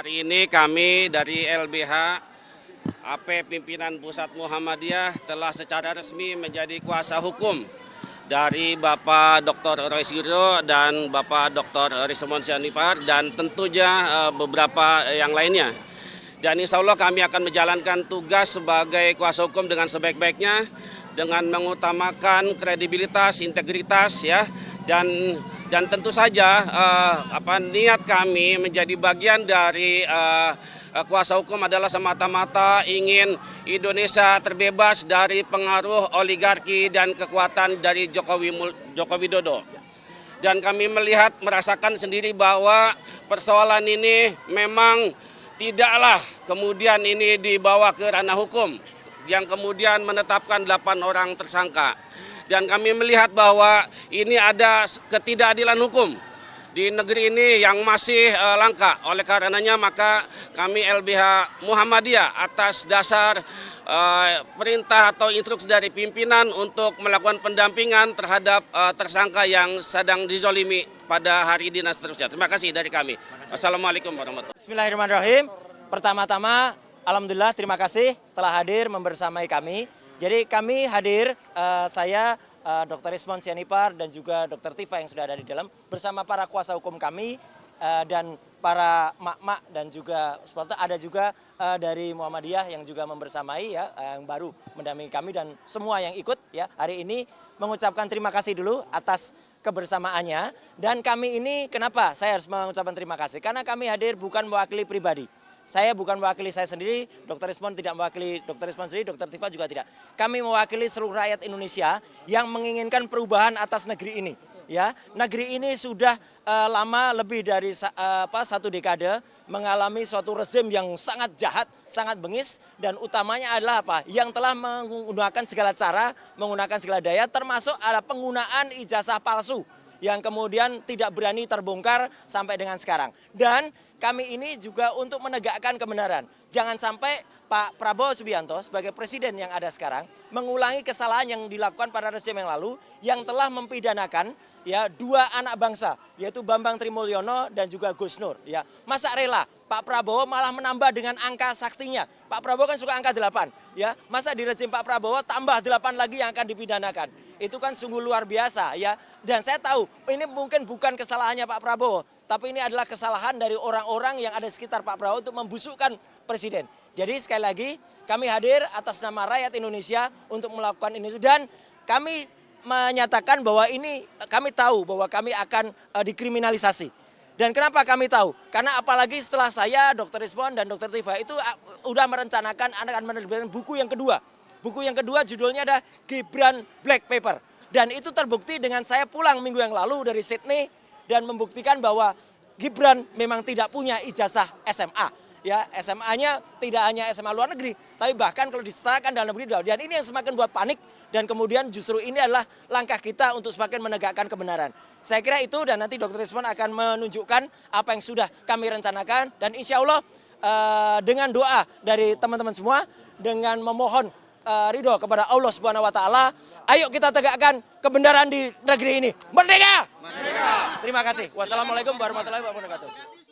Hari ini kami dari LBH AP Pimpinan Pusat Muhammadiyah telah secara resmi menjadi kuasa hukum dari Bapak Dr. Roy Suryo dan Bapak Dr. Rismon Sianipar dan tentunya beberapa yang lainnya. Dan insya Allah kami akan menjalankan tugas sebagai kuasa hukum dengan sebaik-baiknya dengan mengutamakan kredibilitas, integritas ya dan tentu saja niat kami menjadi bagian dari kuasa hukum adalah semata-mata ingin Indonesia terbebas dari pengaruh oligarki dan kekuatan dari Joko Widodo. Dan kami merasakan sendiri bahwa persoalan ini memang tidaklah kemudian ini dibawa ke ranah hukum yang kemudian menetapkan 8 orang tersangka. Dan kami melihat bahwa ini ada ketidakadilan hukum di negeri ini yang masih langka. Oleh karenanya maka kami LBH Muhammadiyah atas dasar perintah atau instruksi dari pimpinan untuk melakukan pendampingan terhadap tersangka yang sedang dizolimi pada hari ini dan seterusnya. Terima kasih dari kami. Assalamualaikum warahmatullahi wabarakatuh. Bismillahirrahmanirrahim. Pertama-tama alhamdulillah terima kasih telah hadir membersamai kami. Jadi kami hadir, saya Dr. Rismon Sianipar dan juga Dr. Tifa yang sudah ada di dalam bersama para kuasa hukum kami dan para mak-mak dan juga supporter, ada juga dari Muhammadiyah yang juga membersamai ya, yang baru mendampingi kami dan semua yang ikut ya hari ini mengucapkan terima kasih dulu atas kebersamaannya. Dan kami ini kenapa saya harus mengucapkan terima kasih? Karena kami hadir bukan mewakili pribadi. Saya bukan mewakili saya sendiri, Dr. Rismon tidak mewakili Dr. Rismon sendiri, Dr. Tifa juga tidak. Kami mewakili seluruh rakyat Indonesia yang menginginkan perubahan atas negeri ini. Ya, negeri ini sudah lama lebih dari 1 dekade mengalami suatu rezim yang sangat jahat, sangat bengis dan utamanya adalah apa? Yang telah menggunakan segala cara, menggunakan segala daya termasuk ada penggunaan ijazah palsu yang kemudian tidak berani terbongkar sampai dengan sekarang. Dan kami ini juga untuk menegakkan kebenaran. Jangan sampai Pak Prabowo Subianto sebagai presiden yang ada sekarang mengulangi kesalahan yang dilakukan pada rezim yang lalu yang telah mempidanakan ya 2 anak bangsa yaitu Bambang Trimulyono dan juga Gus Nur ya. Masa rela Pak Prabowo malah menambah dengan angka saktinya. Pak Prabowo kan suka angka 8 ya. Masa di rezim Pak Prabowo tambah 8 lagi yang akan dipidanakan. Itu kan sungguh luar biasa ya. Dan saya tahu ini mungkin bukan kesalahannya Pak Prabowo, tapi ini adalah kesalahan dari orang-orang yang ada di sekitar Pak Prabowo untuk membusukkan presiden. Jadi sekali lagi kami hadir atas nama rakyat Indonesia untuk melakukan ini dan kami menyatakan bahwa ini kami tahu bahwa kami akan dikriminalisasi. Dan kenapa kami tahu? Karena apalagi setelah saya, Dr. Rismon dan Dr. Tifa itu udah merencanakan akan menerbitkan buku yang kedua. Buku yang kedua judulnya ada Gibran Black Paper. Dan itu terbukti dengan saya pulang minggu yang lalu dari Sydney dan membuktikan bahwa Gibran memang tidak punya ijazah SMA. Ya, SMA-nya tidak hanya SMA luar negeri, tapi bahkan kalau disetarakan dalam negeri. Dan ini yang semakin buat panik dan kemudian justru ini adalah langkah kita untuk semakin menegakkan kebenaran. Saya kira itu dan nanti Dr. Rismon akan menunjukkan apa yang sudah kami rencanakan dan insya Allah dengan doa dari teman-teman semua dengan memohon ridho kepada Allah Subhanahu wa taala, ayo kita tegakkan kebenaran di negeri ini. Merdeka! Merdeka! Terima kasih. Wassalamualaikum warahmatullahi wabarakatuh.